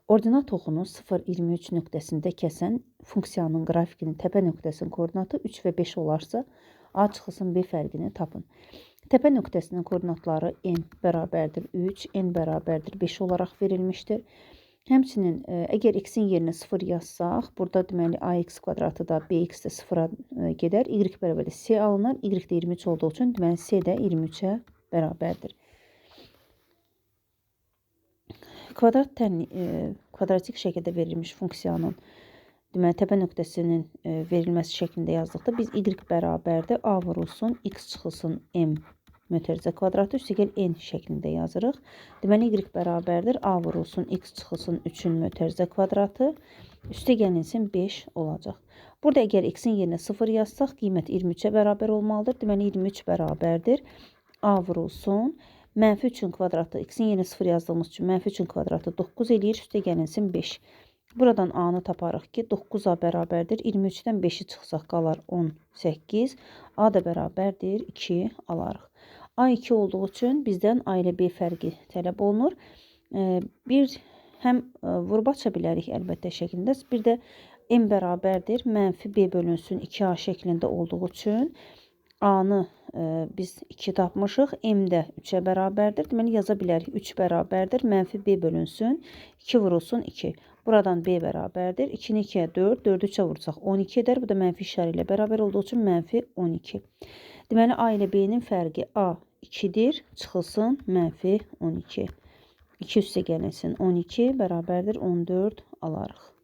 Ordinat oxunu 0,23 nöqtəsində kəsən funksiyanın qrafikinin təpə nöqtəsinin koordinatı 3 və 5 olarsa, A çıxılsın B fərqini tapın. Təpə nöqtəsinin koordinatları n bərabərdir 3, n bərabərdir 5 olaraq verilmişdir. Həmçinin əgər x-in yerinə 0 yazsaq, burada deməli ax kvadratı da bx də 0-a gedər, y bərabərdir c alınır, y də 23 olduğu üçün deməli c də 23-ə bərabərdir. Kvadratik şəkildə verilmiş funksiyanın deməli təpə nöqtəsinin verilməsi şəklində yazdıqda biz y bərabərdir a vurulsun x çıxılsın m mötərizə kvadratı üstəgəl n şəklində yazırıq. Deməli y bərabərdir a vurulsun x çıxılsın 3-ün mötərizə kvadratı üstəgəlinsin 5 olacaq. Burada əgər x-in yerinə 0 yazsaq, qiymət 23-ə bərabər olmalıdır. Deməli 23 bərabərdir a vurulsun mənfi 3-ün kvadratı, x-in yerinə 0 yazdığımız üçün mənfi 3-ün kvadratı 9 eləyir, üstəgəlinsin 5. Buradan a-nı taparıq ki, 9a bərabərdir. 23-dən 5-i çıxsaq qalar 18. A da bərabərdir 2 alarıq. A 2 olduğu üçün bizdən A ilə B fərqi tələb olunur. Bir həm vurub aça bilərik əlbəttə şəklində. Bir də m bərabərdir. Mənfi B bölünsün 2A şəklində olduğu üçün A-nı biz 2 tapmışıq. M də 3-ə bərabərdir. Deməli yaza bilərik. 3 bərabərdir. Mənfi B bölünsün 2 vurulsun 2. Buradan B bərabərdir. 2-ni 2-yə 4, 4-ü 3-ə vursaq 12 edər. Bu da mənfi işarə ilə bərabər olduğu üçün mənfi 12. Deməli A ilə B-nin fərqi A 2-dir. Çıxılsın mənfi 12. 2 üstə gəlinsin 12 bərabərdir 14 alarıq.